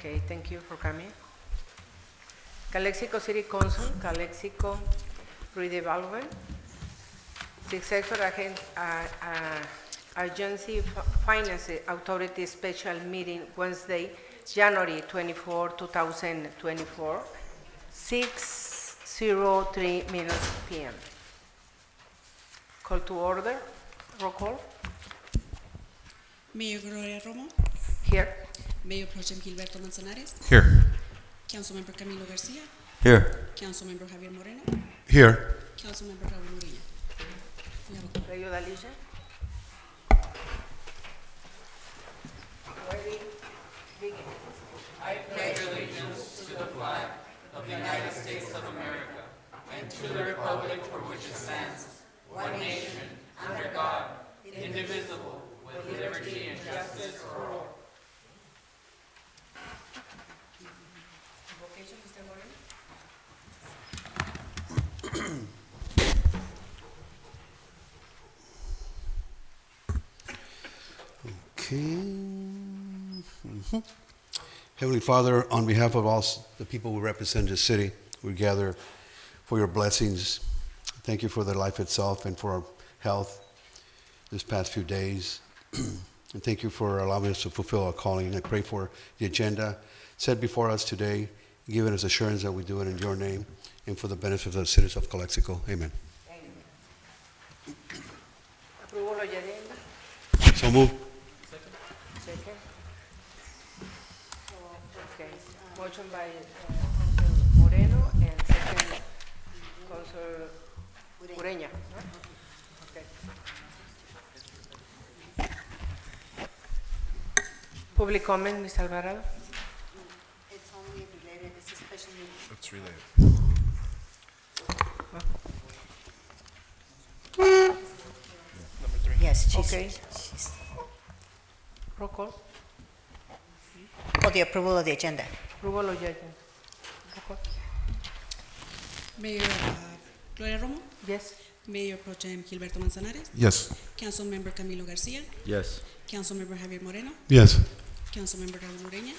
Okay, thank you for coming. Calexico City Council, Calexico Redevelopment, Successor Agency Finance Authority Special Meeting Wednesday, January 24, 2024, 6:03 p.m. Call to order. Roll call. Mayor Gloria Romo, Here. Mayor Pro Tem Gilberto Manzanares, Here. Councilmember Camilo Garcia, Here. Councilmember Javier Moreno, Here. Councilmember Raúl Ureña. We have a quorum. Rayo Dalilla. Ready? Begin. Invocation, Mr. Moreno. Okay. Heavenly Father, on behalf of all the people who represent the city, we gather for your blessings. Thank you for the life itself and for our health this past few days. And thank you for allowing us to fulfill our calling. I pray for the agenda set before us today, giving us assurance that we do it in your name and for the benefit of the citizens of Calexico. Amen. Approval of the agenda. So move. Second. Okay. Motion by Council Moreno and second Council Ureña. No? Okay. Public comment, Ms. Alvarado. It's only related, it's a special meeting. It's related. Yes, Okay. she's Roll call. for the approval of the agenda. Approval of the agenda. Roll call. Mayor Gloria Romo, Yes. Mayor Pro Tem Gilberto Manzanares, Yes. Councilmember Camilo Garcia, Yes. Councilmember Javier Moreno, Yes. Councilmember Raúl Ureña.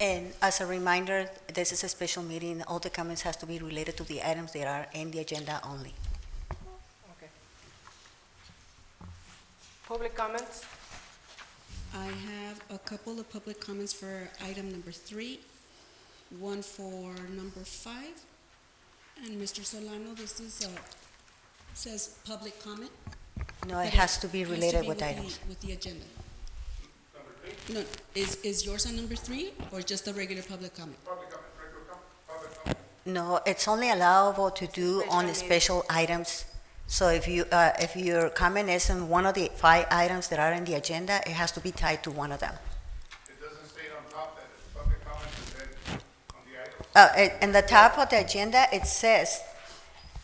And as a reminder, this is a special meeting. All the comments has to be related to the items that are in the agenda only. Okay. Public comments. I have a couple of public comments for item number 3, one for number 5. And Mr. Solano, this is says public comment. No, it but has to be has related with items. With the agenda. No, is yours on number 3 or just a regular public comment? No, it's only allowable to do Special on the meeting. special items. So if your comment is on one of the 5 items that are in the agenda, it has to be tied to one of them. It doesn't state on top that it's public comment, it says on the item. In the top of the agenda, it says,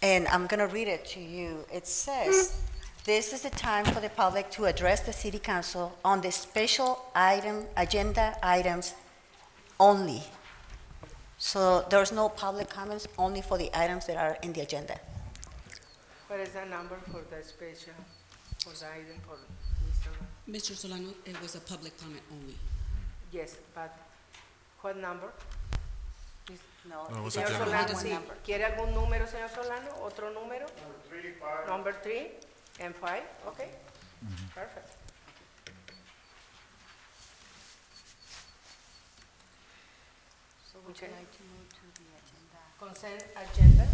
and I'm going to read it to you. It says, "This is the time for the public to address the city council on the special agenda items only." So there's no public comments, only for the items that are in the agenda. What is the number for the special, for the item for Mr. Mr. Solano, it was a public comment only. Yes, but what number? No, No, it was Señor agenda. Solano, one sí. number. ¿Quiere algún número, señor Solano? ¿Otro número? Number 3, 5. Number 3 and 5, okay? Perfect. So would you Okay. like to move to the agenda? Consent agenda,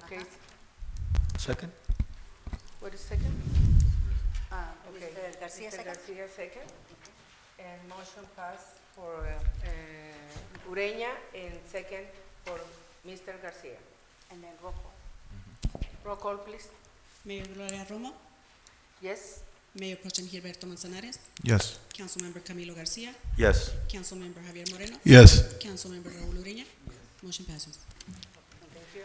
okay. Second? What is second? Okay. Mr. Garcia, Mr. second? Garcia, second. And motion passed for Ureña and second for Mr. Garcia. And then roll call. Roll call, please. Mayor Gloria Romo, Yes? Mayor Pro Tem Gilberto Manzanares, Yes. Councilmember Camilo Garcia, Yes. Councilmember Javier Moreno, Yes. Councilmember Raúl Ureña. Motion passes. Thank you.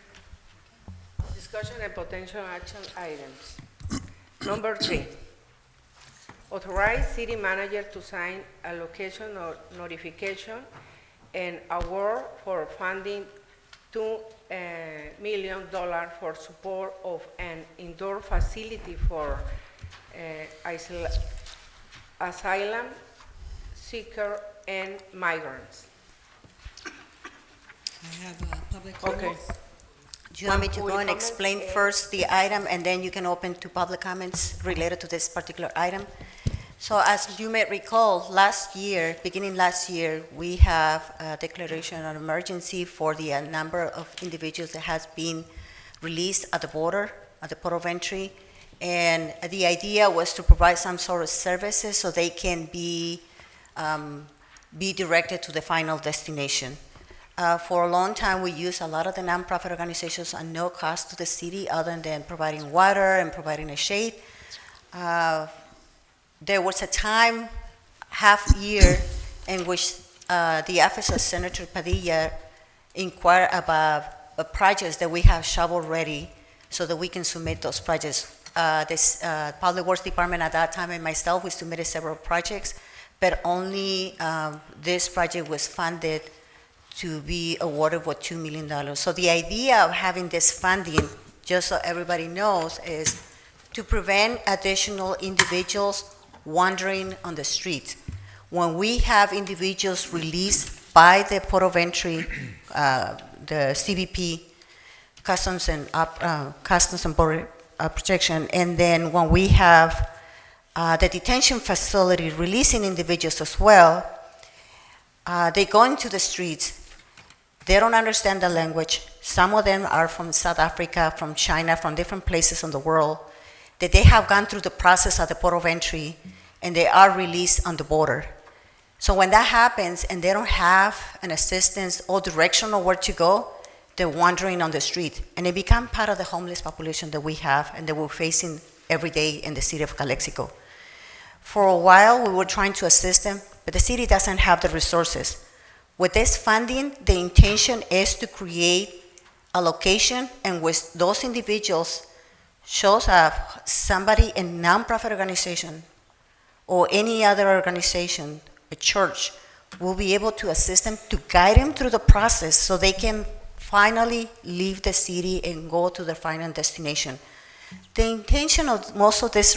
Discussion and potential action items. Number 3, authorize city manager to sign allocation or notification and award for funding $2 million for support of an indoor facility for asylum seeker and migrants. I have public Okay. comments. Do you want me to Public go and comments, explain first the item, and then you can open to public comments related to this particular item? So as you may recall, last year, beginning last year, we have a declaration of emergency for the number of individuals that has been released at the border, at the port of entry. And the idea was to provide some sort of services so they can be directed to the final destination. For a long time, we used a lot of the nonprofit organizations at no cost to the city other than providing water and providing a shade. There was a time, half year, in which the office of Senator Padilla inquired about projects that we have shovel-ready so that we can submit those projects. This Public Works Department at that time and myself, we submitted several projects, but only this project was funded to be awarded with $2 million. So the idea of having this funding, just so everybody knows, is to prevent additional individuals wandering on the street. When we have individuals released by the port of entry, the CBP, Customs and Border Protection, and then when we have the detention facility releasing individuals as well, they go into the streets. They don't understand the language. Some of them are from South Africa, from China, from different places in the world, that they have gone through the process at the port of entry, and they are released on the border. So when that happens, and they don't have an assistance or direction on where to go, they're wandering on the street, and they become part of the homeless population that we have and that we're facing every day in the city of Calexico. For a while, we were trying to assist them, but the city doesn't have the resources. With this funding, the intention is to create a location in which those individuals shows up, somebody in nonprofit organization or any other organization, a church, will be able to assist them, to guide them through the process so they can finally leave the city and go to their final destination. The intention of most of these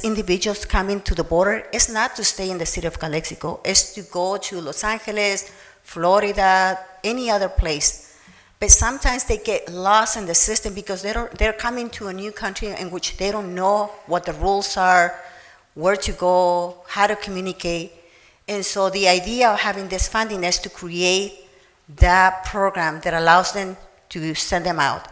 individuals coming to the border is not to stay in the city of Calexico, it's to go to Los Angeles, Florida, any other place. But sometimes they get lost in the system because they're coming to a new country in which they don't know what the rules are, where to go, how to communicate. And so the idea of having this funding is to create that program that allows them to send them out.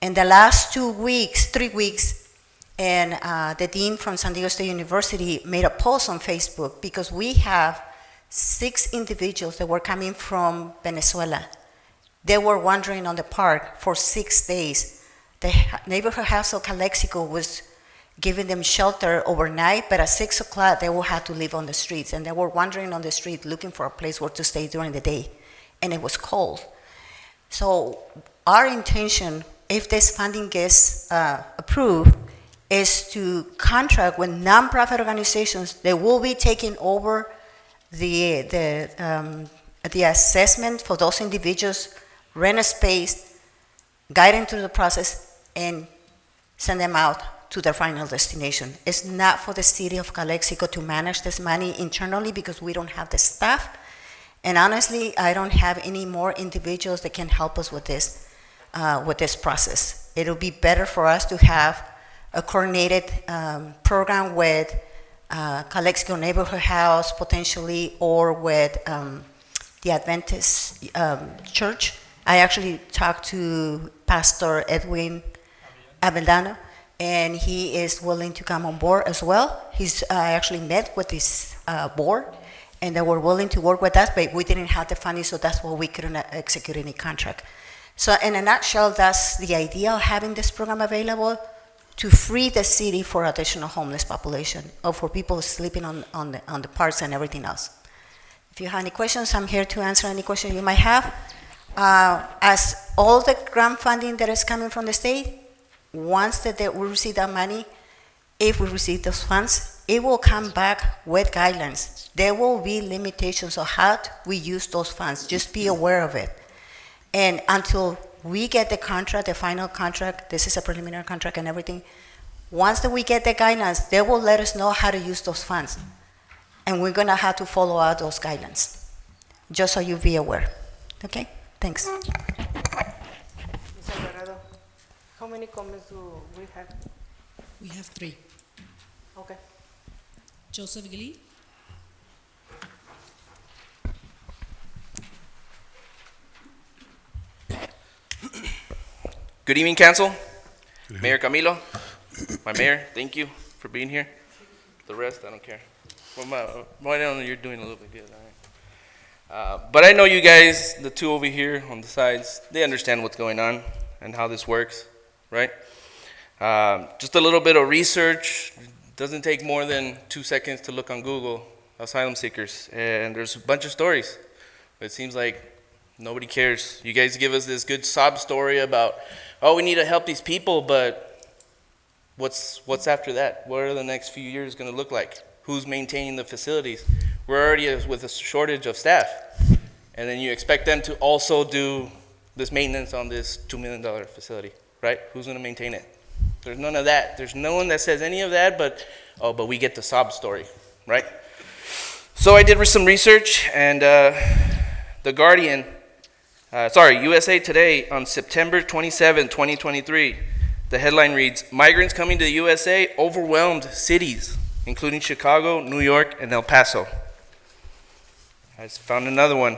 In the last 3 weeks, and the dean from San Diego State University made a post on Facebook because we have 6 individuals that were coming from Venezuela. They were wandering on the park for 6 days. The neighborhood house of Calexico was giving them shelter overnight, but at 6 o'clock they will have to live on the streets, and they were wandering on the street looking for a place where to stay during the day, and it was cold. So our intention, if this funding gets approved, is to contract with nonprofit organizations that will be taking over the assessment for those individuals, rent a space, guide them through the process, and send them out to their final destination. It's not for the city of Calexico to manage this money internally because we don't have the staff. And honestly, I don't have any more individuals that can help us with this process. It'll be better for us to have a coordinated program with Calexico Neighborhood House potentially, or with the Adventist Church. I actually talked to Pastor Edwin Avellano, and he is willing to come on board as well. I actually met with this board, and they were willing to work with us, but we didn't have the funding, so that's why we couldn't execute any contract. So in a nutshell, that's the idea of having this program available, to free the city for additional homeless population, or for people sleeping on the parks and everything else. If you have any questions, I'm here to answer any question you might have. As all the grant funding that is coming from the state, once that we receive that money, if we receive those funds, it will come back with guidelines. There will be limitations on how we use those funds. Just be aware of it. And until we get the contract, the final contract, this is a preliminary contract and everything, once that we get the guidelines, they will let us know how to use those funds. And we're gonna have to follow out those guidelines, just so you be aware. Okay, thanks. Ms. Alvarado, how many comments do we have? We have 3. Okay. Joseph Glee, Good evening, Council. Mayor Camilo, my mayor, thank you for being here. The rest, I don't care. Well, you're doing a little bit good, all right. But I know you guys, the two over here on the sides, they understand what's going on and how this works, right? Just a little bit of research. Doesn't take more than 2 seconds to look on Google, asylum seekers, and there's a bunch of stories. It seems like nobody cares. You guys give us this good sob story about, oh, we need to help these people, but what's after that? What are the next few years going to look like? Who's maintaining the facilities? We're already with a shortage of staff, and then you expect them to also do this maintenance on this $2 million facility, right? Who's going to maintain it? There's none of that. There's no one that says any of that, but we get the sob story, right? So I did some research, and The Guardian, USA Today on September 27, 2023, the headline reads, "Migrants coming to the USA overwhelmed cities, including Chicago, New York, and El Paso." I just found another one.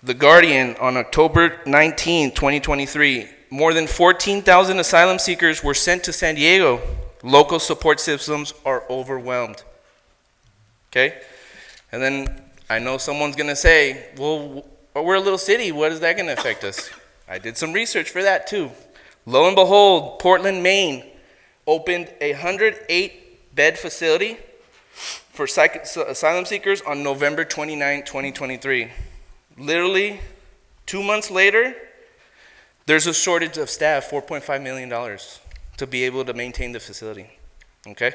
The Guardian on October 19, 2023, more than 14,000 asylum seekers were sent to San Diego. Local support systems are overwhelmed. Okay? And then I know someone's going to say, well, we're a little city. What is that going to affect us? I did some research for that too. Lo and behold, Portland, Maine opened a 108-bed facility for asylum seekers on November 29, 2023. Literally 2 months later, there's a shortage of staff, $4.5 million, to be able to maintain the facility. Okay?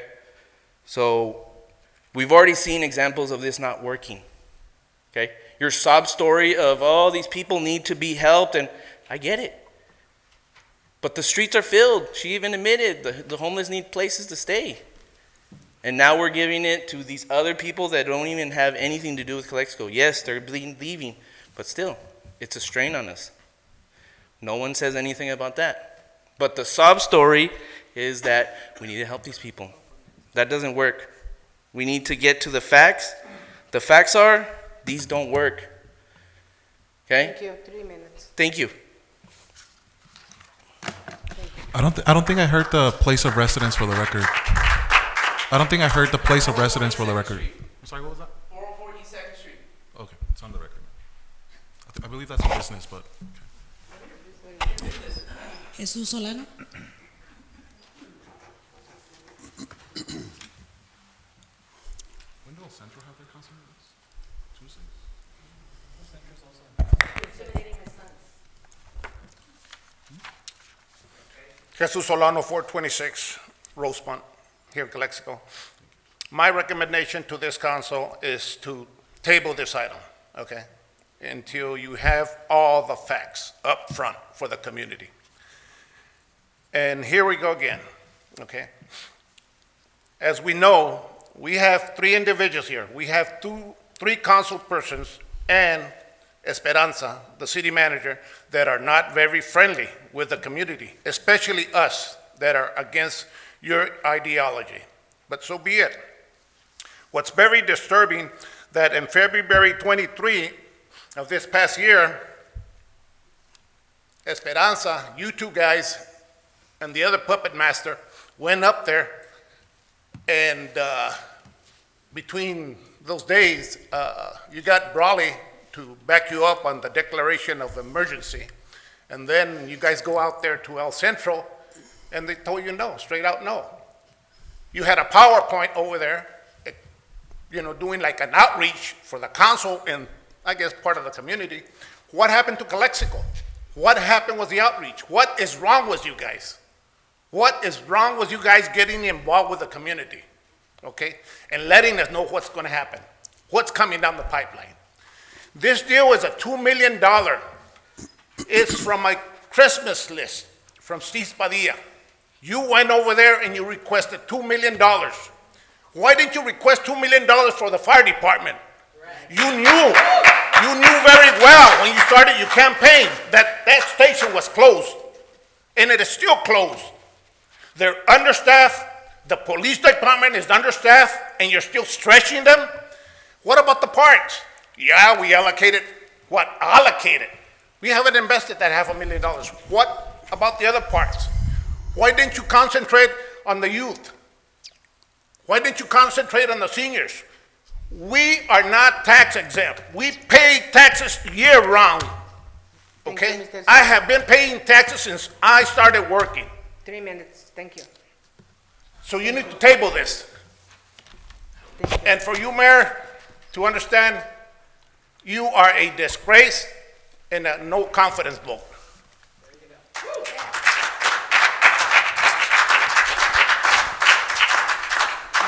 So we've already seen examples of this not working. Okay? Your sob story of, oh, these people need to be helped, and I get it. But the streets are filled. She even admitted the homeless need places to stay. And now we're giving it to these other people that don't even have anything to do with Calexico. Yes, they're leaving, but still, it's a strain on us. No one says anything about that. But the sob story is that we need to help these people. That doesn't work. We need to get to the facts. The facts are, these don't work. Okay? Thank you. 3 minutes. Thank you. I don't think I heard the place of residence for the record. I don't think I heard the place of residence for the record. I'm sorry, what was that? 404 East 2nd Street. Okay, it's on the record. I believe that's a business, but okay. Jesus Solano, When do El Centro have their council meetings? Tuesdays? Jesus Solano, 426 Rosemont, here in Calexico. My recommendation to this council is to table this item, okay, until you have all the facts up front for the community. And here we go again, okay? As we know, we have 3 individuals here. We have 3 council persons and Esperanza, the city manager, that are not very friendly with the community, especially us that are against your ideology. But so be it. What's very disturbing that in February 23 of this past year, Esperanza, you 2 guys, and the other puppet master went up there, and between those days, you got Brawley to back you up on the declaration of emergency. And then you guys go out there to El Centro, and they told you no, straight out no. You had a PowerPoint over there, doing like an outreach for the council and I guess part of the community. What happened to Calexico? What happened with the outreach? What is wrong with you guys? What is wrong with you guys getting involved with the community, okay? And letting us know what's going to happen, what's coming down the pipeline. This deal is a $2 million is from my Christmas list from Steve Padilla. You went over there and you requested $2 million. Why didn't you request $2 million for the fire department? You knew very well when you started your campaign that that station was closed, and it is still closed. They're understaffed, the police department is understaffed, and you're still stretching them? What about the parks? Yeah, we allocated, what? Allocated. We haven't invested that $500,000. What about the other parts? Why didn't you concentrate on the youth? Why didn't you concentrate on the seniors? We are not tax exempt. We pay taxes year round. Thank you, Okay? Mr. I have been paying taxes since I started working. 3 minutes, thank you. So you need to table this. And for you, Mayor, to understand, you are a disgrace and a no confidence vote.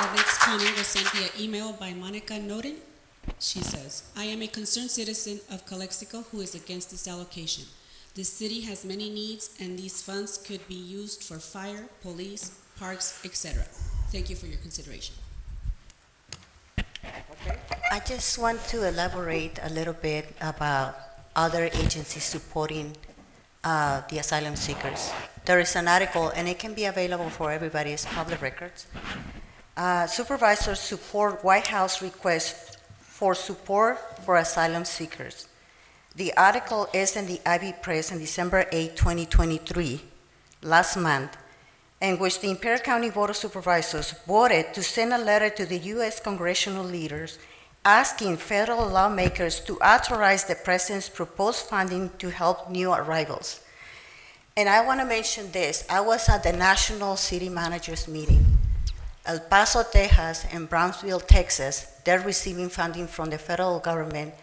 The next comment was sent via email by Monica Noden. She says, I am a concerned citizen of Calexico who is against this allocation. The city has many needs and these funds could be used for fire, police, parks, etc. Thank you for your consideration. I just want to elaborate a little bit about other agencies supporting the asylum seekers. There is an article, and it can be available for everybody, it's public records. Supervisors support White House request for support for asylum seekers. The article is in the Ivy Press on December 8, 2023, last month, in which the Imperial County Board of Supervisors voted to send a letter to the U.S. congressional leaders asking federal lawmakers to authorize the president's proposed funding to help new arrivals. And I want to mention this. I was at the National City Managers Meeting. El Paso, Texas, and Brownsville, Texas, they're receiving funding from the federal government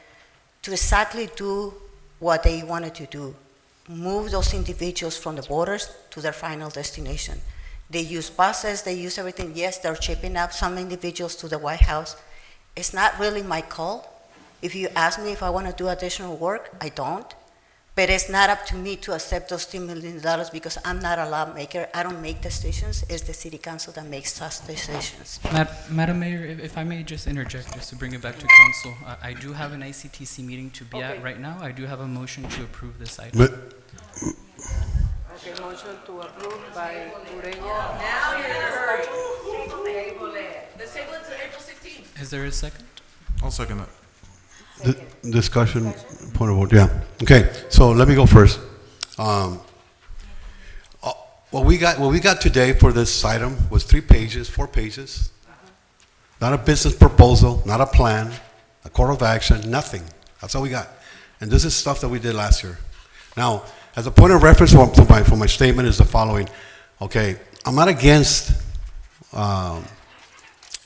to exactly do what they wanted to do, move those individuals from the borders to their final destination. They use buses, they use everything. Yes, they're shipping up some individuals to the White House. It's not really my call. If you ask me if I want to do additional work, I don't. But it's not up to me to accept those $2 million because I'm not a lawmaker. I don't make decisions. It's the city council that makes such decisions. Madam Mayor, if I may just interject, just to bring it back to council, I do have an ICTC meeting to be at right now. I do have a motion to approve this item. But Okay, motion to approve by Ureña. Is there a second? I'll second that. discussion, point of order, yeah. Okay, so let me go first. What we got today for this item was 3 pages, 4 pages. Not a business proposal, not a plan, a course of action, nothing. That's all we got. And this is stuff that we did last year. Now, as a point of reference for my statement is the following. Okay, I'm not against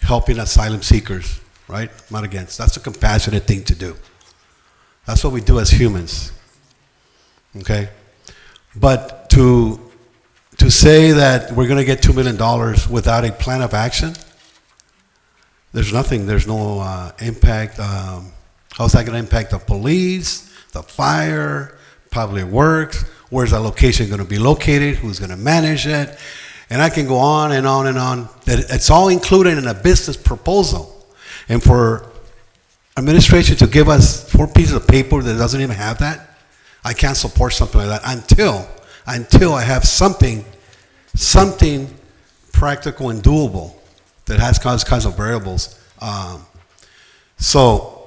helping asylum seekers, right? I'm not against. That's a compassionate thing to do. That's what we do as humans. Okay? But to say that we're going to get $2 million without a plan of action, there's nothing. There's no impact. How's that going to impact the police, the fire, public works? Where's that location going to be located? Who's going to manage it? And I can go on and on and on. It's all included in a business proposal. And for administration to give us 4 pieces of paper that doesn't even have that, I can't support something like that until I have something practical and doable that has kinds of variables. So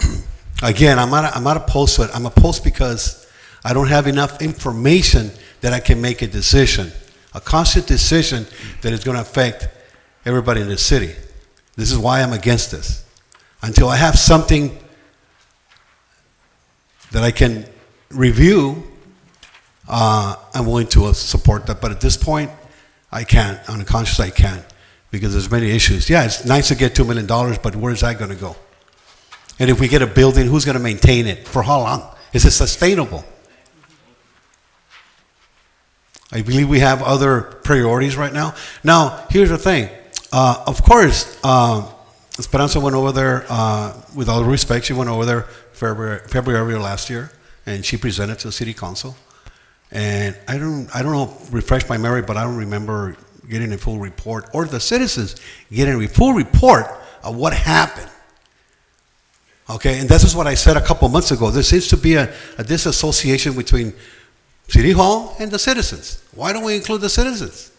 again, I'm not opposed to it. I'm opposed because I don't have enough information that I can make a decision, a conscious decision that is going to affect everybody in the city. This is why I'm against this. Until I have something that I can review, I'm willing to support that. But at this point, I can't. On a conscious, I can't, because there's many issues. Yeah, it's nice to get $2 million, but where's that going to go? And if we get a building, who's going to maintain it? For how long? Is it sustainable? I believe we have other priorities right now. Now, here's the thing. Of course, Esperanza went over there, with all respect, she went over there February last year, and she presented to the city council. And I don't know, refresh my memory, but I don't remember getting a full report, or the citizens getting a full report of what happened. Okay, and this is what I said a couple months ago. There seems to be a disassociation between City Hall and the citizens. Why don't we include the citizens?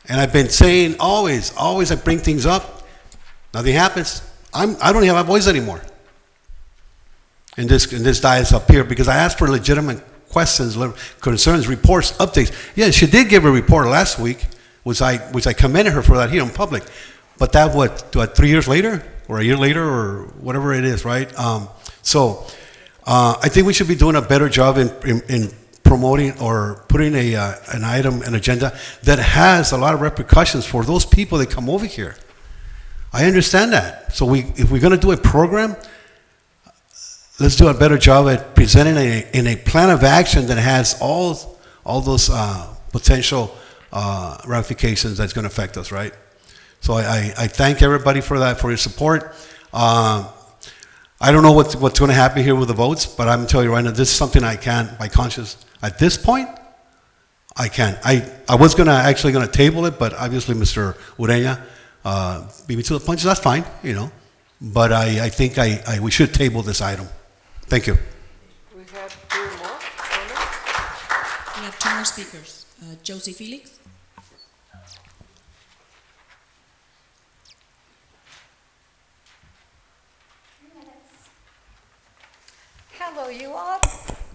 And I've been saying always I bring things up. Nothing happens. I don't even have a voice anymore in this dais up here, because I asked for legitimate questions, concerns, reports, updates. Yeah, she did give a report last week, which I commended her for that here in public. But that, what 3 years later, or a year later, or whatever it is, right? I think we should be doing a better job in promoting or putting an item, an agenda that has a lot of repercussions for those people that come over here. I understand that. So if we're going to do a program, let's do a better job at presenting in a plan of action that has all those potential ramifications that's going to affect us, right? So I thank everybody for that, for your support. I don't know what's going to happen here with the votes, but I'm telling you right now, this is something I can't, by conscience, at this point, I can't. I was actually going to table it, but obviously Mr. Ureña beat me to the punch. That's fine, you know. But I think we should table this item. Thank you. We have two more. We have two more speakers. Josie Felix. Hello, you all.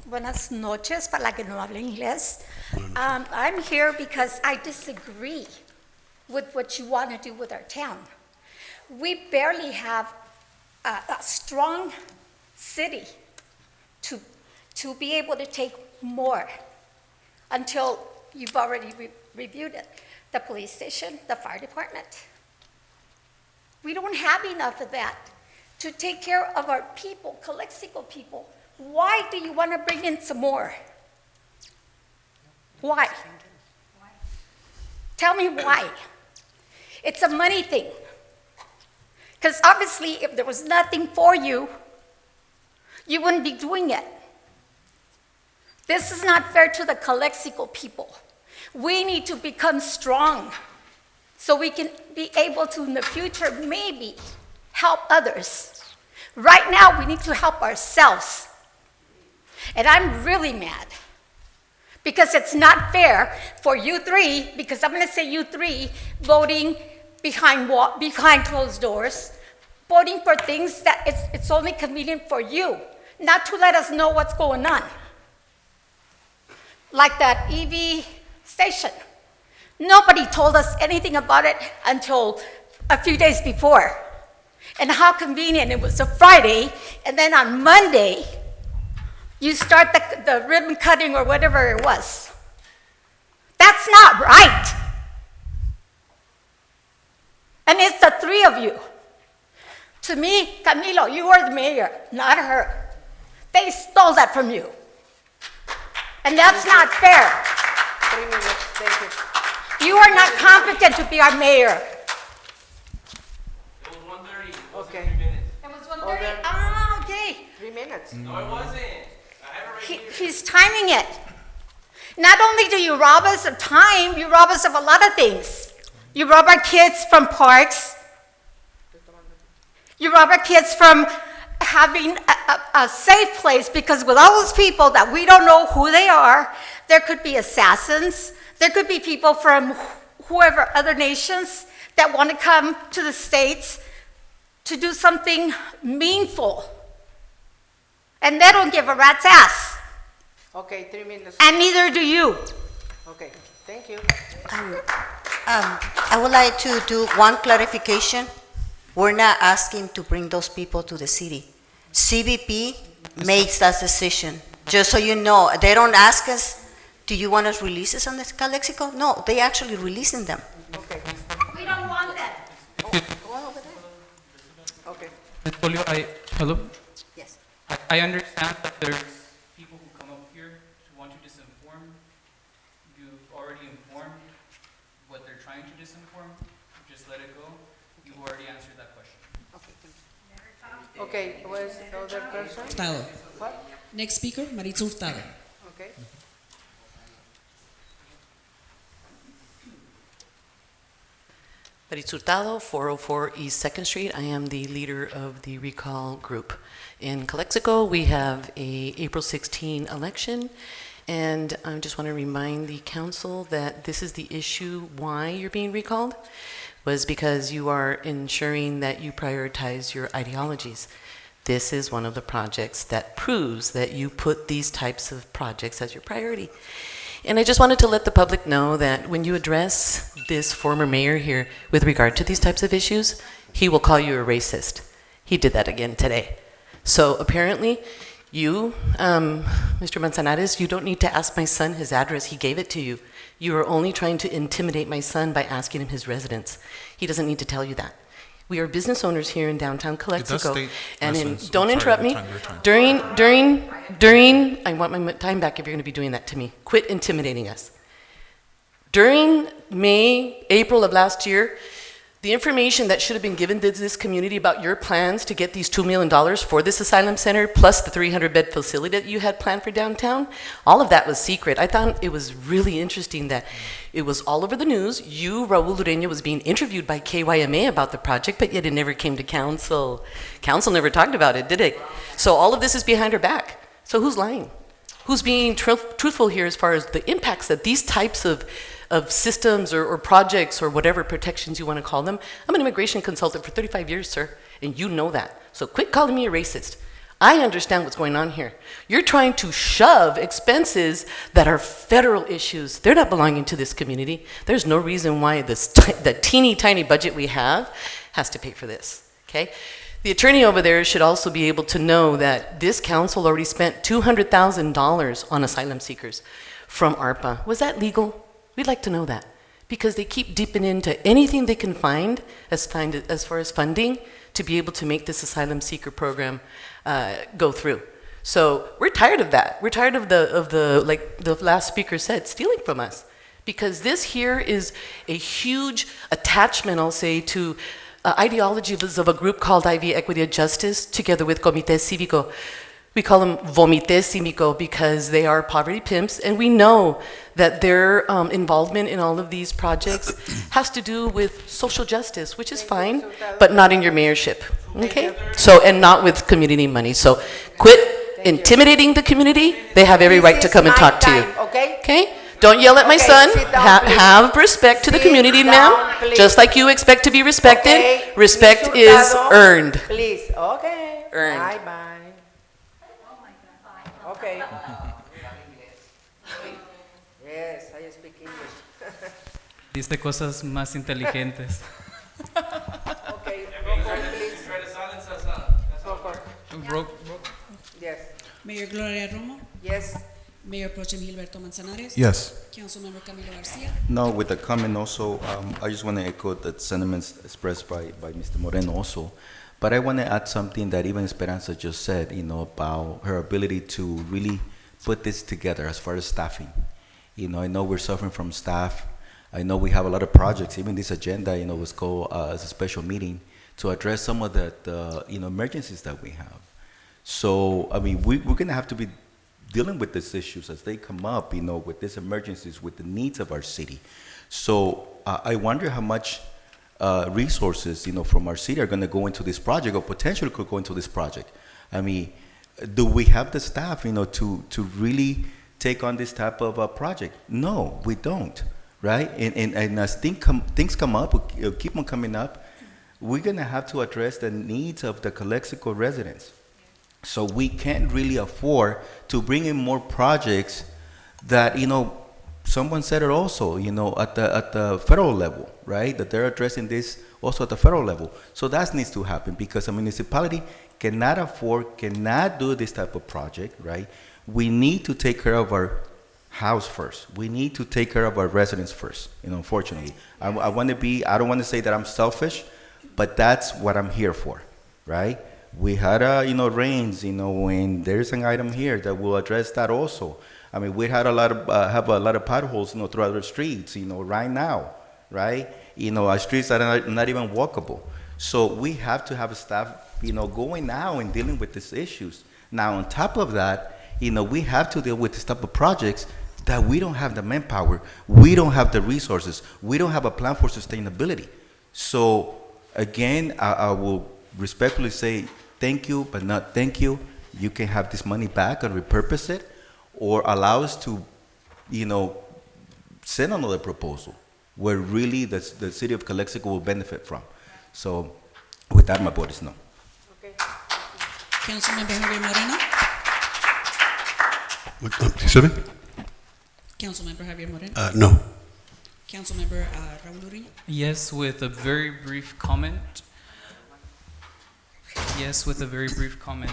Buenas noches, para la que no habla inglés. I'm here because I disagree with what you want to do with our town. We barely have a strong city to be able to take more until you've already reviewed it. The police station, the fire department. We don't have enough of that to take care of our people, Calexico people. Why do you want to bring in some more? Why? Tell me why. It's a money thing. Because obviously, if there was nothing for you, you wouldn't be doing it. This is not fair to the Calexico people. We need to become strong so we can be able to, in the future, maybe help others. Right now, we need to help ourselves. And I'm really mad because it's not fair for you three, because I'm going to say you three, voting behind closed doors, voting for things that it's only convenient for you, not to let us know what's going on. Like that EV station. Nobody told us anything about it until a few days before. And how convenient, it was a Friday, and then on Monday, you start the ribbon cutting or whatever it was. That's not right. And it's the three of you. To me, Camilo, you are the mayor, not her. They stole that from you. And that's not fair. 3 minutes, thank you. You are not competent to be our mayor. It was 1:30. It wasn't Okay. 3 minutes. It was Oh, 1:30. there- Ah, okay. 3 minutes. No, it wasn't. I have it right here. He's timing it. Not only do you rob us of time, you rob us of a lot of things. You rob our kids from parks. You rob our kids from having a safe place, because with all those people that we don't know who they are, there could be assassins, there could be people from whoever, other nations that want to come to the States to do something meaningful. And they don't give a rat's ass, Okay, 3 minutes. and neither do you. Okay, thank you. I would like to do one clarification. We're not asking to bring those people to the city. CBP makes that decision. Just so you know, they don't ask us, do you want us releases on this Calexico? No, they actually releasing them. Okay, We don't want that. go on over there. Okay. Ms. Polio, hello? Yes. I understand that there's people who come up here to want to disinform. You've already informed what they're trying to disinform. Just let it go. You've already answered that question. Okay, where's the other person? Hurtado. What? Next speaker, Maritza Hurtado. Okay. Maritz Hurtado, 404 East 2nd Street. I am the leader of the recall group. In Calexico, we have a April 16 election, and I just want to remind the council that this is the issue why you're being recalled, was because you are ensuring that you prioritize your ideologies. This is one of the projects that proves that you put these types of projects as your priority. And I just wanted to let the public know that when you address this former mayor here with regard to these types of issues, he will call you a racist. He did that again today. So apparently, you, Mr. Manzanares, you don't need to ask my son his address. He gave it to you. You are only trying to intimidate my son by asking him his residence. He doesn't need to tell you that. We are business owners here in downtown Calexico. Don't interrupt me. During, I want my time back if you're going to be doing that to me. Quit intimidating us. During May, April of last year, the information that should have been given to this community about your plans to get these $2 million for this asylum center, plus the 300-bed facility that you had planned for downtown, all of that was secret. I thought it was really interesting that it was all over the news. You, Raul Ureña, was being interviewed by KYMA about the project, but yet it never came to council. Council never talked about it, did it? So all of this is behind her back. So who's lying? Who's being truthful here as far as the impacts that these types of systems or projects or whatever protections you want to call them? I'm an immigration consultant for 35 years, sir, and you know that. So quit calling me a racist. I understand what's going on here. You're trying to shove expenses that are federal issues. They're not belonging to this community. There's no reason why the teeny tiny budget we have has to pay for this, okay? The attorney over there should also be able to know that this council already spent $200,000 on asylum seekers from ARPA. Was that legal? We'd like to know that, because they keep dipping into anything they can find as far as funding to be able to make this asylum seeker program go through. So we're tired of that. We're tired of the like the last speaker said, stealing from us, because this here is a huge attachment, I'll say, to ideologies of a group called IV Equity and Justice, together with Comité Cívico. We call them Vomité Cívico because they are poverty pimps, and we know that their involvement in all of these projects has to do with social justice, which is fine, but not in your mayorship, okay? So, and not with community money. So quit intimidating the community. They have every right to come and talk to you. Okay? Don't yell at my son. Have respect to the community, ma'am. Just like you expect to be respected. Respect is earned. Please, okay. Earned. Bye-bye. Okay. Yes, I speak English. Diste cosas más inteligentes. Okay, roll call, please. Try to silence us, Roll call. Yes. Mayor Gloria Romo, Yes. Mayor Pro Tem Gilberto Manzanares. Yes. Councilmember Camilo Garcia. No, with the comment also, I just want to echo the sentiments expressed by Mr. Moreno also. But I want to add something that even Esperanza just said, about her ability to really put this together as far as staffing. I know we're suffering from staff. I know we have a lot of projects. Even this agenda, was called as a special meeting to address some of the emergencies that we have. So, I mean, we're going to have to be dealing with these issues as they come up, with these emergencies, with the needs of our city. So I wonder how much resources, from our city are going to go into this project, or potentially could go into this project. I mean, do we have the staff, to really take on this type of a project? No, we don't, right? And as things come up, keep on coming up, we're going to have to address the needs of the Calexico residents. So we can't really afford to bring in more projects that, someone said it also, at the federal level, right? That they're addressing this also at the federal level. So that needs to happen, because a municipality cannot do this type of project, right? We need to take care of our house first. We need to take care of our residents first, unfortunately. I don't want to say that I'm selfish, but that's what I'm here for, right? We had, rains, and there's an item here that will address that also. I mean, we had have a lot of potholes, throughout the streets, right now, right? Our streets are not even walkable. So we have to have staff, going now and dealing with these issues. Now, on top of that, we have to deal with this type of projects that we don't have the manpower, we don't have the resources, we don't have a plan for sustainability. So again, I will respectfully say thank you, but not thank you. You can have this money back and repurpose it, or allow us to, send another proposal where really the city of Calexico will benefit from. So with that, my vote is no. Okay. Councilmember Javier Moreno? Excuse me? Councilmember Javier Moreno? No. Councilmember Raul Ureña? Yes, with a very brief comment. Yes, with a very brief comment.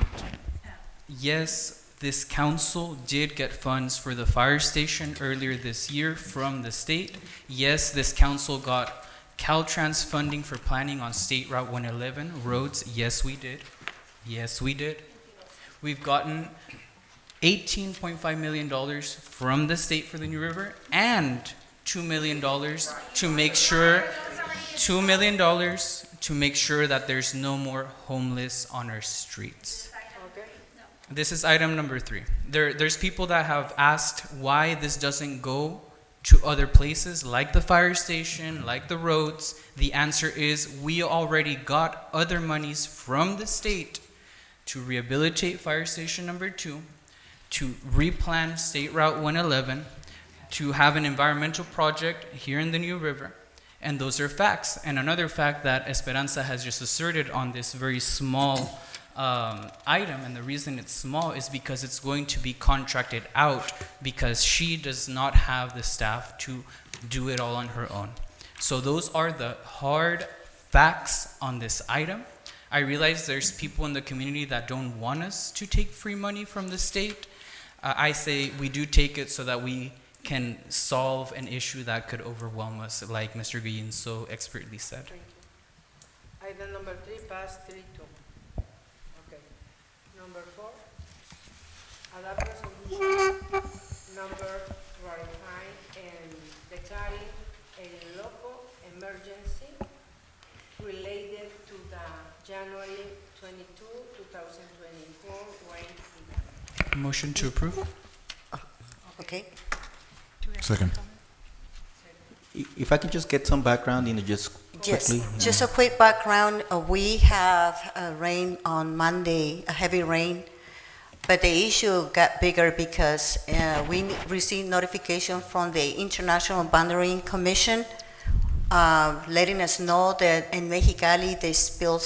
Yes, this council did get funds for the fire station earlier this year from the state. Yes, this council got Caltrans funding for planning on State Route 111 roads. Yes, we did. Yes, we did. We've gotten $18.5 million from the state for the New River and $2 million to make sure $2 million to make sure that there's no more homeless on our streets. This is item number 3. There's people that have asked why this doesn't go to other places like the fire station, like the roads. The answer is we already got other monies from the state to rehabilitate fire station number 2, to replan State Route 111, to have an environmental project here in the New River. And those are facts. And another fact that Esperanza has just asserted on this very small item, and the reason it's small is because it's going to be contracted out because she does not have the staff to do it all on her own. So those are the hard facts on this item. I realize there's people in the community that don't want us to take free money from the state. I say we do take it so that we can solve an issue that could overwhelm us, like Mr. Guillén so expertly said. Thank you. Item number 3 passed 3-2. Okay. Number 4, adopt resolution number 45 and declaring a local emergency related to the January 22, 2024 rain event. Motion to approve? Okay. Second. If I could just get some background, just quickly. Yes, just a quick background. We have rain on Monday, a heavy rain, but the issue got bigger because we received notification from the International Boundary Commission letting us know that in Mexicali they spilled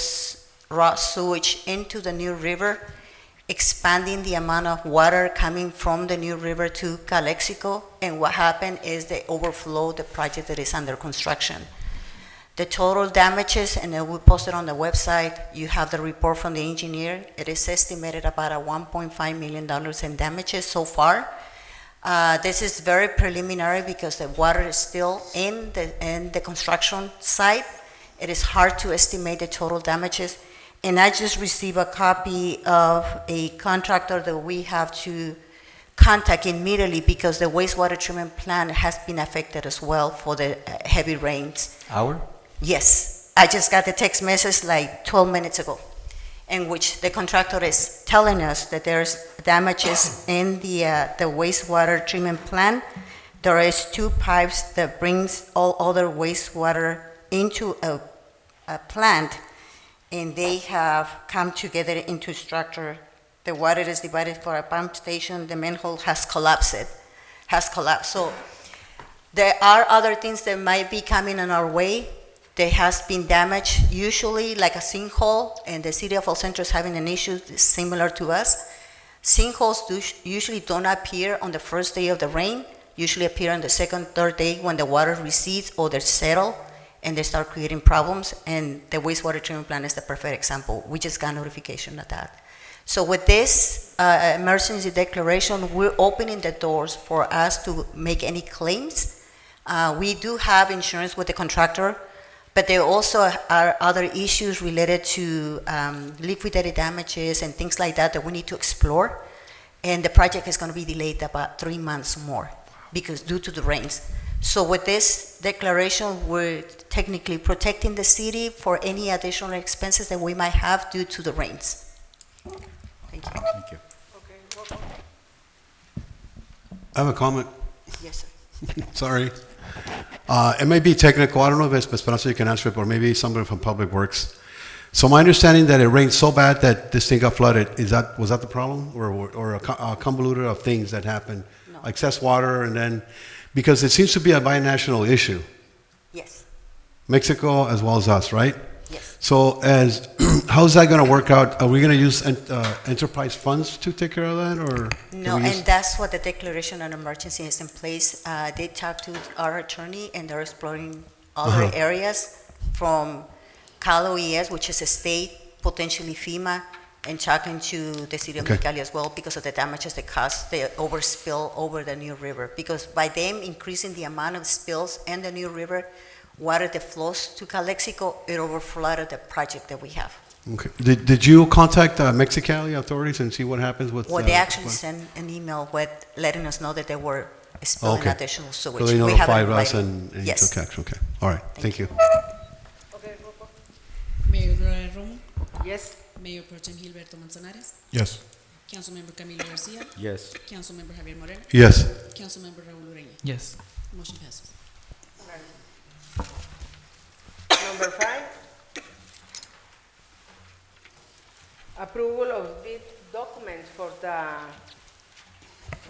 raw sewage into the New River, expanding the amount of water coming from the New River to Calexico, and what happened is they overflowed the project that is under construction. The total damages, and we posted on the website, you have the report from the engineer. It is estimated about $1.5 million in damages so far. This is very preliminary because the water is still in the construction site. It is hard to estimate the total damages. And I just received a copy of a contractor that we have to contact immediately because the wastewater treatment plant has been affected as well for the heavy rains. Hour? Yes, I just got the text message like 12 minutes ago, in which the contractor is telling us that there's damages in the wastewater treatment plant. There is 2 pipes that brings all other wastewater into a plant, and they have come together into structure. The water is divided for a pump station. The manhole has collapsed. So there are other things that might be coming on our way. There has been damage, usually like a sinkhole, and the city of El Centro is having an issue similar to us. Sinkholes usually don't appear on the first day of the rain, usually appear on the second, third day when the water recedes or they settle and they start creating problems, and the wastewater treatment plant is the perfect example. We just got notification of that. So with this emergency declaration, we're opening the doors for us to make any claims. We do have insurance with the contractor, but there also are other issues related to liquidated damages and things like that that we need to explore. And the project is going to be delayed about 3 months more because due to the rains. So with this declaration, we're technically protecting the city for any additional expenses that we might have due to the rains. Thank you. Thank you. Okay, roll call. I have a comment. Yes, sir. Sorry. It may be technical. I don't know if it's Esperanza you can answer it, or maybe somebody from Public Works. So my understanding that it rained so bad that this thing got flooded. Was that the problem, or a convoluted of things that happened, No. excess water, and then because it seems to be a binational issue, Yes, Mexico as well as us, right? yes. So how's that going to work out? Are we going to use enterprise funds to take care of that, or? can No, we use- and that's what the declaration of emergency is in place. They talked to our attorney, and they're exploring other areas from Cal OES, which is a state, potentially FEMA, and talking to the city of Okay. Mexicali as well because of the damages that caused the overspill over the New River. Because by them increasing the amount of spills in the New River, water that flows to Calexico, it overflooded the project that we have. Okay. Did you contact Mexicali authorities and see what happens with? Well, they actually sent an email with letting us know that they were spilling Okay. additional sewage. So they We have it in notified us writing. and you Yes. took action. Okay. All right. Thank you. Okay, roll call. Mayor Gloria Romo, Yes. Mayor Pro Tem Gilberto Manzanares, Yes. Councilmember Camilo Garcia, Yes. Councilmember Javier Moreno, Yes. Councilmember Raul Ureña. Yes. Motion passes. Number 5, approval of bid documents for the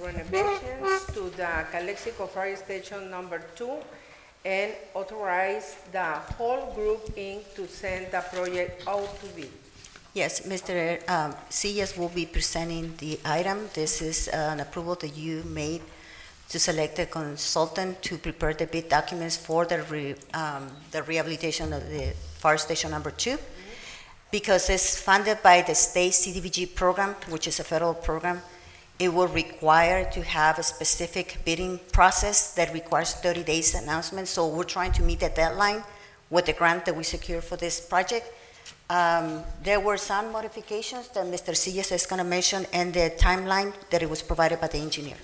renovations to the Calexico Fire Station number 2 and authorize the whole group Inc. to send the project out to bid. Yes, Mr. Sillas will be presenting the item. This is an approval that you made to select a consultant to prepare the bid documents for the rehabilitation of the fire station number 2. Because it's funded by the state CDBG program, which is a federal program, it will require to have a specific bidding process that requires 30 days announcement. So we're trying to meet the deadline with the grant that we secured for this project. There were some modifications that Mr. Sillas is going to mention and the timeline that it was provided by the engineer.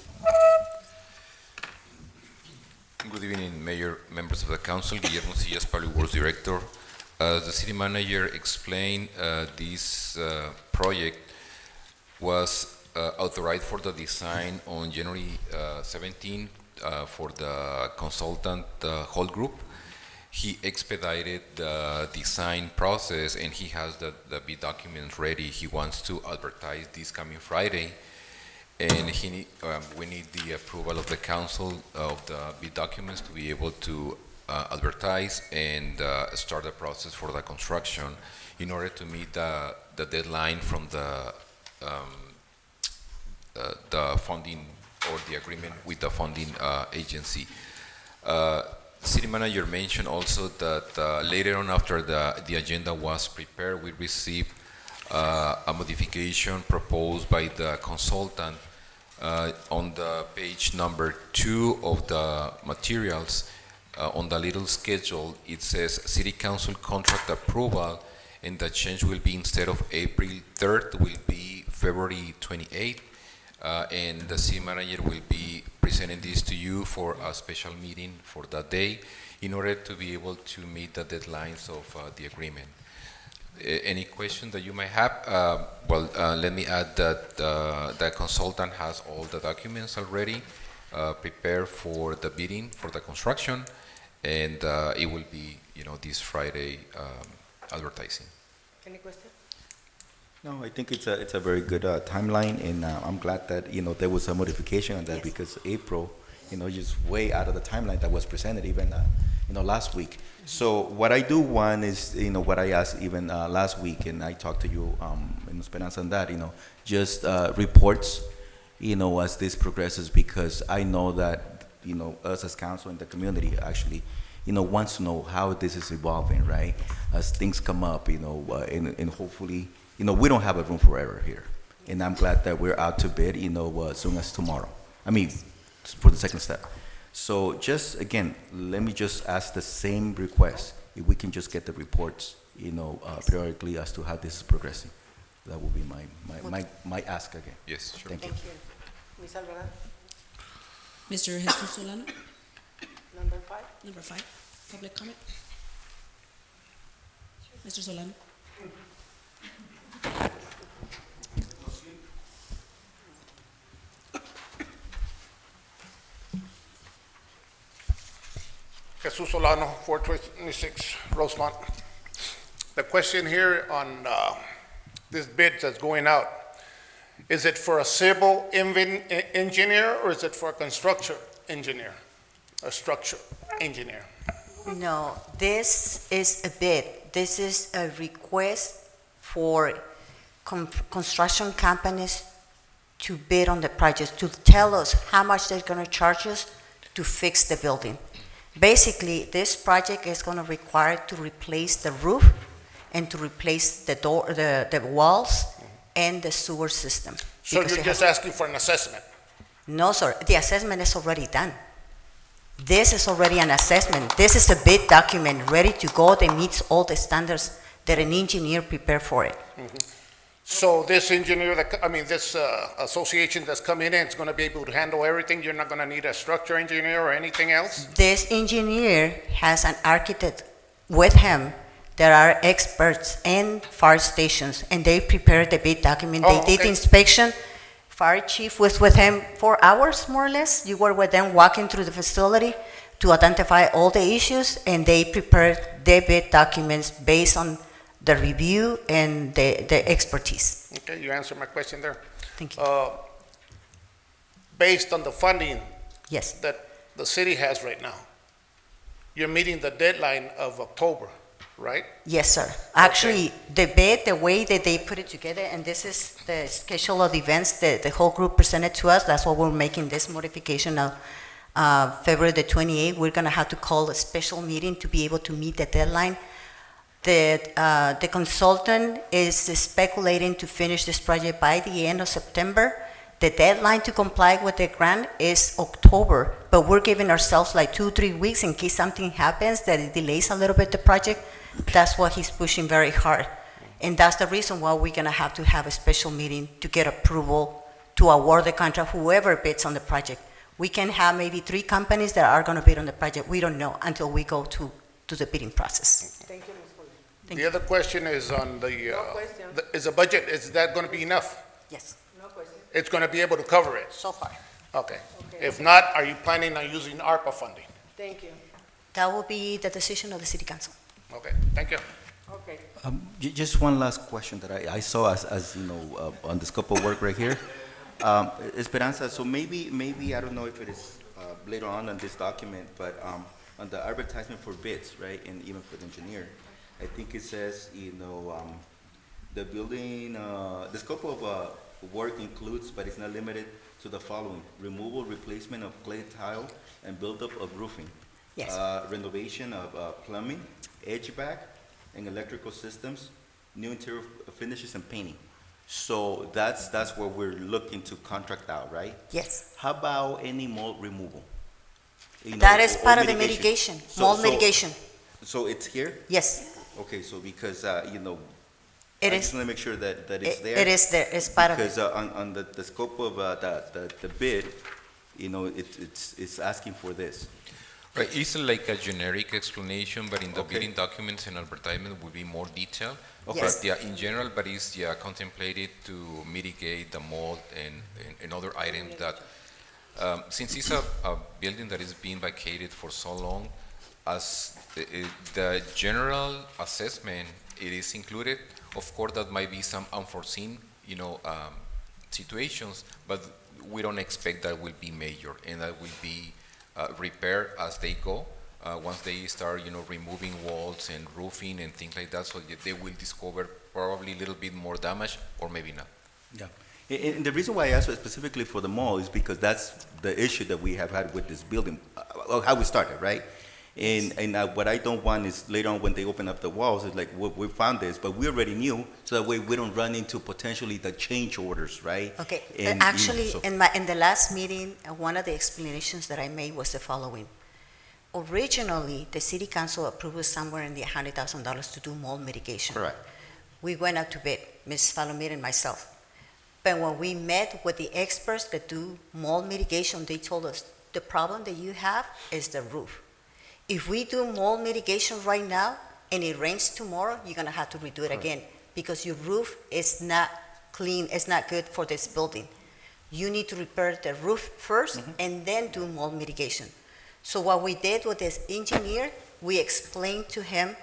Good evening, Mayor, members of the council. Guillermo Sillas, Public Works Director. As the city manager explained, this project was authorized for the design on January 17 for the consultant whole group. He expedited the design process and he has the bid documents ready. He wants to advertise this coming Friday. And we need the approval of the council of the bid documents to be able to advertise and start the process for the construction in order to meet the deadline from the funding or the agreement with the funding agency. City manager mentioned also that later on after the agenda was prepared, we received a modification proposed by the consultant on the page number 2 of the materials. On the little schedule, it says City Council contract approval, and the change will be instead of April 3rd, will be February 28th, and the city manager will be presenting this to you for a special meeting for that day in order to be able to meet the deadlines of the agreement. Any question that you might have? Let me add that the consultant has all the documents already prepared for the bidding for the construction, and it will be, this Friday advertising. Any question? No, I think it's a very good timeline, and I'm glad that there was a modification on that. Yes. Because April, just way out of the timeline that was presented even last week. So what I do want is what I asked even last week, and I talked to you in Esperanza on that, just reports as this progresses, because I know that us as council and the community actually wants to know how this is evolving, right, as things come up, and hopefully we don't have a room forever here, and I'm glad that we're out to bid as soon as tomorrow, for the second step. So just again, let me just ask the same request, if we can just get the reports periodically as to how this is progressing. That will be my ask again. Yes, sure. Thank you. Thank you. Ms. Alvarado, Mr. Jesus Solano, number 5. number 5, public comment. Mr. Solano. Jesus Solano, 426 Rosemont. The question here on this bid that's going out, is it for a civil engineer or is it for a construction engineer? A structure engineer? No, this is a bid. This is a request for construction companies to bid on the project, to tell us how much they're going to charge us to fix the building. Basically, this project is going to require to replace the roof and to replace the door, the walls and the sewer system. So Because you're it just has- asking for an assessment? No, sir, the assessment is already done. This is already an assessment. This is a bid document ready to go that meets all the standards that an engineer prepared for it. So this engineer, this association that's coming in is going to be able to handle everything? You're not going to need a structure engineer or anything else? This engineer has an architect with him. There are experts in fire stations, and they prepared the bid document. Oh, They did okay. inspection. Fire chief was with him 4 hours, more or less. You were with them walking through the facility to identify all the issues, and they prepared their bid documents based on the review and the expertise. Okay, you answered my question there. Thank you. Based on the funding Yes, that the city has right now, you're meeting the deadline of October, right? yes, sir. Actually, the bid, the way that they put it together, and this is the schedule of events that the whole group presented to us, that's why we're making this modification of February the 28th. We're gonna have to call a special meeting to be able to meet the deadline. The consultant is speculating to finish this project by the end of September. The deadline to comply with the grant is October, but we're giving ourselves like 2-3 weeks in case something happens that it delays a little bit the project. That's what he's pushing very hard. And that's the reason why we're gonna have to have a special meeting to get approval to award the contract, whoever bids on the project. We can have maybe 3 companies that are gonna bid on the project. We don't know until we go to the bidding process. Thank you, Ms. Foley. Thank The other question is on the, No question. is the budget, is that going to be enough? Yes, No question. It's going to be able to cover it? so far. Okay. Okay. If not, are you planning on using ARPA funding? Thank you. That will be the decision of the city council. Okay, thank you. Okay. Just one last question that I saw as you know, on the scope of work right here. Esperanza, so maybe, I don't know if it is later on this document, but on the advertisement for bids, right, and even for the engineer, I think it says, the building, the scope of work includes, but it's not limited to the following: removal, replacement of clay tile, and buildup of roofing. Yes. Renovation of plumbing, HVAC, and electrical systems, new interior finishes and painting. So that's what we're looking to contract out, right? Yes. How about any mold removal? That is or part of the mitigation, mold mitigation. So it's here? Yes, Okay, so because, it I is. just want to make sure that it's there. It is there, it's part of it. Because on the scope of the bid, it's asking for this. Right, it's like a generic explanation, but in the bidding documents and advertisement will be more detailed. Okay. Yes. But yeah, in general, but it's contemplated to mitigate the mold and other items that, since it's a building that is being vacated for so long, as the general assessment, it is included. Of course, that might be some unforeseen, situations, but we don't expect that will be major, and that will be repaired as they go. Once they start, removing walls and roofing and things like that, so they will discover probably a little bit more damage, or maybe not. Yeah. And the reason why I asked specifically for the mall is because that's the issue that we have had with this building, how we started, right? And what I don't want is later on when they open up the walls, it's like, we found this, but we already knew, so that way we don't run into potentially the change orders, right? Okay, And, actually, so- in the last meeting, one of the explanations that I made was the following. Originally, the city council approved somewhere in the $100,000 to do mold mitigation. Correct. We went out to bid, Ms. Falomir and myself. But when we met with the experts that do mold mitigation, they told us, the problem that you have is the roof. If we do mold mitigation right now and it rains tomorrow, you're gonna have to redo it again because your roof is not clean, it's not good for this building. You need to repair the roof first and then do mold mitigation. So what we did with this engineer, we explained to him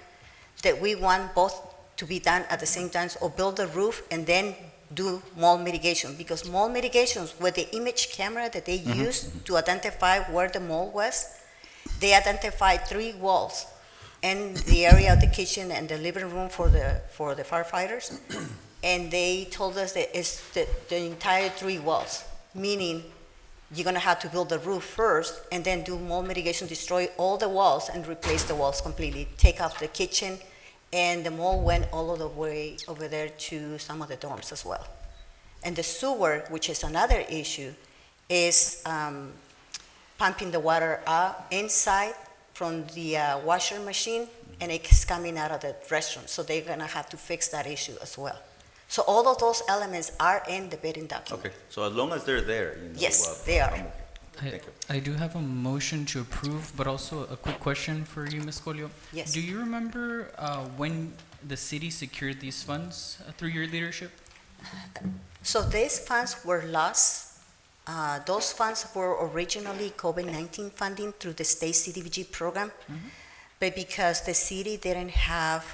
that we want both to be done at the same time, or build the roof and then do mold mitigation, because mold mitigations with the image camera that they used to identify where the mold was, they identified 3 walls in the area of the kitchen and the living room for the firefighters, and they told us that it's the entire 3 walls, meaning you're gonna have to build the roof first and then do mold mitigation, destroy all the walls and replace the walls completely, take out the kitchen, and the mold went all of the way over there to some of the dorms as well. And the sewer, which is another issue, is pumping the water out inside from the washer machine, and it's coming out of the restroom. So they're gonna have to fix that issue as well. So all of those elements are in the bidding document. Okay, so as long as they're there, you know. Yes, they are. I'm okay. Thank you. I do have a motion to approve, but also a quick question for you, Ms. Colio. Yes. Do you remember when the city secured these funds through your leadership? So these funds were lost. Those funds were originally COVID-19 funding through the state CDBG program, but because the city didn't have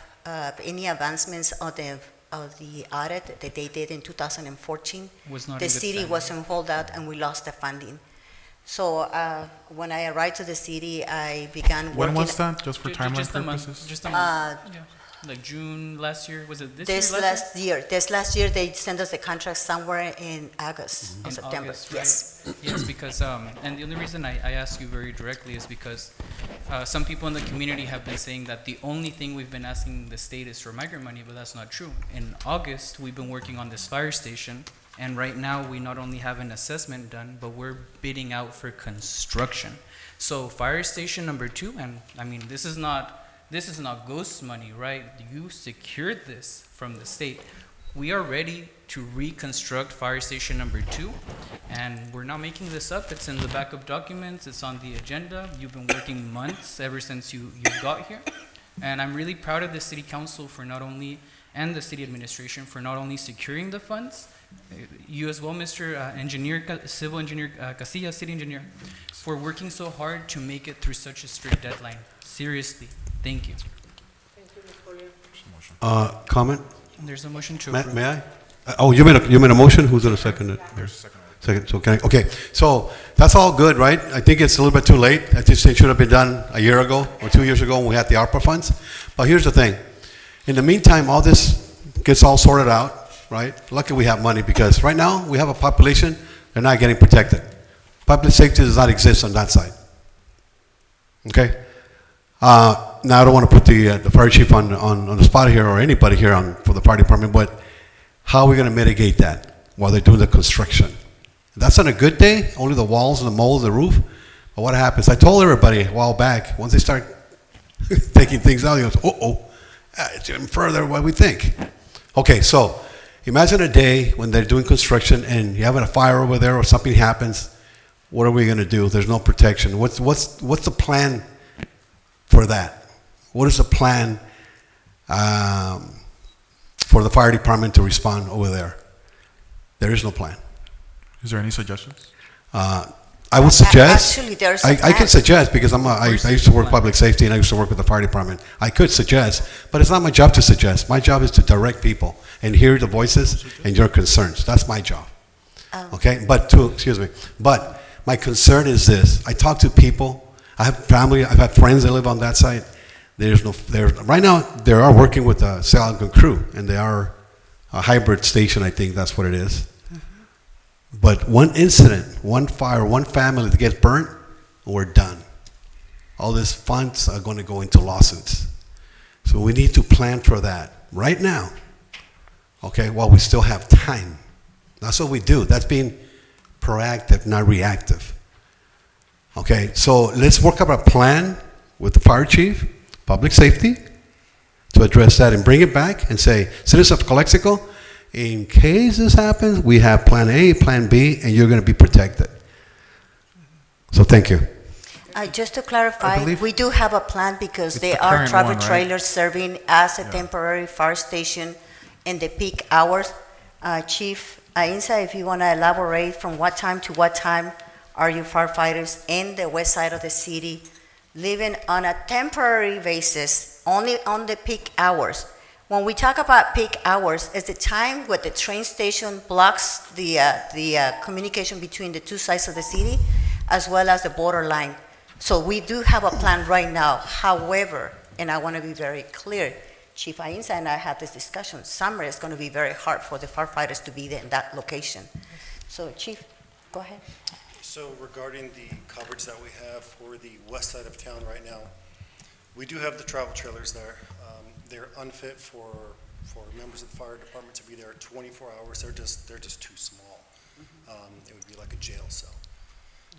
any advancements of the audit that they did in 2014, Was not the in good city standing. was on holdout and we lost the funding. So when I arrived to the city, I began working. When was that, just for timeline Just a month, purposes? just a month, yeah. Like June last year, was it this year? This last year, they sent us the contract somewhere in August or In September. August, right? Yes. Yes, because, and the only reason I ask you very directly is because some people in the community have been saying that the only thing we've been asking the state is for migrant money, but that's not true. In August, we've been working on this fire station, and right now, we not only have an assessment done, but we're bidding out for construction. So fire station number 2, and I mean, this is not ghost money, right? You secured this from the state. We are ready to reconstruct fire station number 2, and we're not making this up. It's in the backup documents. It's on the agenda. You've been working months ever since you got here, and I'm really proud of the city council for not only, and the city administration for not only securing the funds, you as well, Mr. Civil Engineer Casillas, City Engineer, for working so hard to make it through such a strict deadline. Seriously, thank you. Comment? There's a motion to approve. May I? Oh, you made a motion? Who's gonna second it? Second, so can I, okay, so that's all good, right? I think it's a little bit too late. I just think it should have been done a year ago or 2 years ago when we had the ARPA funds. But here's the thing. In the meantime, all this gets all sorted out, right? Luckily we have money, because right now we have a population, they're not getting protected. Public safety does not exist on that side. Okay? Now I don't want to put the fire chief on the spot here, or anybody here for the fire department, but how are we going to mitigate that while they're doing the construction? That's on a good day, only the walls and the mold and the roof. But what happens? I told everybody a while back, once they start taking things out, they go, it's even further than what we think. Okay, so imagine a day when they're doing construction and you're having a fire over there or something happens. What are we going to do? There's no protection. What's the plan for that? What is the plan for the fire department to respond over there? There is no plan. Is there any suggestions? I would suggest. Actually, there's a I plan. can suggest, because I used to work public safety and I used to work with the fire department. I could suggest, but it's not my job to suggest. My job is to direct people and hear the voices and your concerns. That's my job. Okay, but my concern is this. I talk to people. I have family. I've had friends that live on that side. Right now they are working with the Calexico crew, and they are a hybrid station. I think that's what it is. But one incident, one fire, one family that gets burnt, we're done. All these funds are going to go into lawsuits. So we need to plan for that right now, okay, while we still have time. That's what we do. That's being proactive, not reactive. Okay, so let's work up a plan with the fire chief, public safety, to address that and bring it back and say, citizens of Calexico, in case this happens, we have plan A, plan B, and you're going to be protected. So thank you. Just to clarify, we do have a plan because they are travel trailers serving as a temporary fire station in the peak hours. Chief Ainsa, if you want to elaborate from what time to what time are you firefighters in the west side of the city living on a temporary basis, only on the peak hours. When we talk about peak hours, it's the time where the train station blocks the communication between the two sides of the city, as well as the borderline. So we do have a plan right now. However, and I want to be very clear, Chief Ainsa and I had this discussion. Summer is going to be very hard for the firefighters to be there in that location. So Chief, go ahead. So regarding the coverage that we have for the west side of town right now, we do have the travel trailers there. They're unfit for members of the fire department to be there 24 hours. They're just too small. It would be like a jail cell.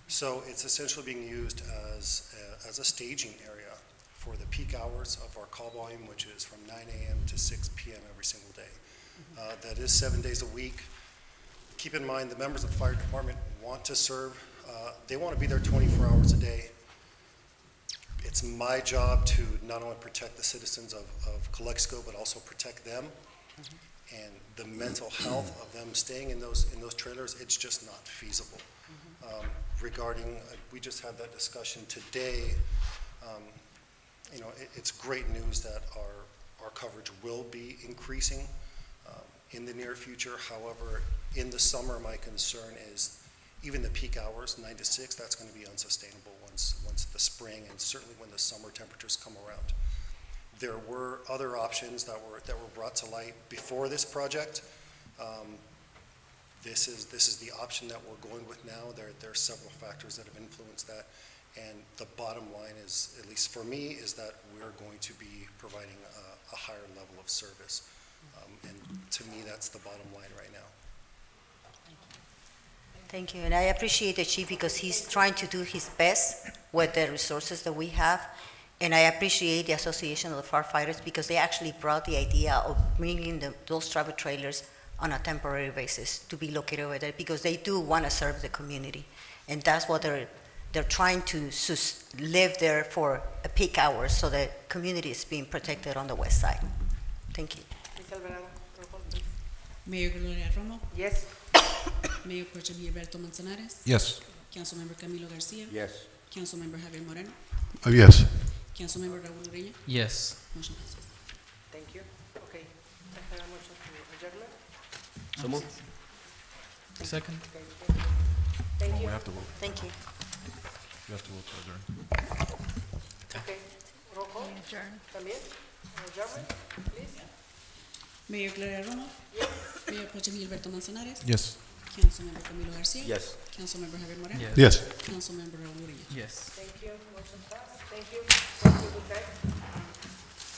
So it's essentially being used as a staging area for the peak hours of our call volume, which is from 9 a.m. to 6 p.m. every single day. That is 7 days a week. Keep in mind, the members of the fire department want to serve. They want to be there 24 hours a day. It's my job to not only protect the citizens of Calexico, but also protect them. And the mental health of them staying in those trailers, it's just not feasible. Regarding, we just had that discussion today. It's great news that our coverage will be increasing in the near future. However, in the summer, my concern is even the peak hours, 9 to 6, that's going to be unsustainable once the spring and certainly when the summer temperatures come around. There were other options that were brought to light before this project. This is the option that we're going with now. There are several factors that have influenced that, and the bottom line is, at least for me, is that we're going to be providing a higher level of service. And to me, that's the bottom line right now. Thank you, and I appreciate the chief because he's trying to do his best with the resources that we have. And I appreciate the Association of the Firefighters because they actually brought the idea of bringing those travel trailers on a temporary basis to be located over there because they do want to serve the community. And that's what they're trying to live there for a peak hours so the community is being protected on the west side. Thank you. Ms. Alvarado, roll call, please. Mayor Gloria Romo, Yes. Mayor Pro Tem Gilberto Manzanares, Yes. Councilmember Camilo Garcia, Yes. Councilmember Javier Moreno, Yes. Councilmember Raúl Ureña, Yes. motion passes. Thank you. Okay. I have a motion to adjournment. So moved. Second. Okay, thank Oh, you. we have to vote. Thank you. We have to vote to adjourn. Okay. Roll call. También. Adjournment, please. Mayor Gloria Romo, Mayor Pro Tem Gilberto Manzanares, Yes. Councilmember Camilo Garcia, Yes. Councilmember Javier Moreno, Yes. Yes. Councilmember Raúl Ureña. Yes. Thank you. Motion passed. Thank you. Thank you. Good night.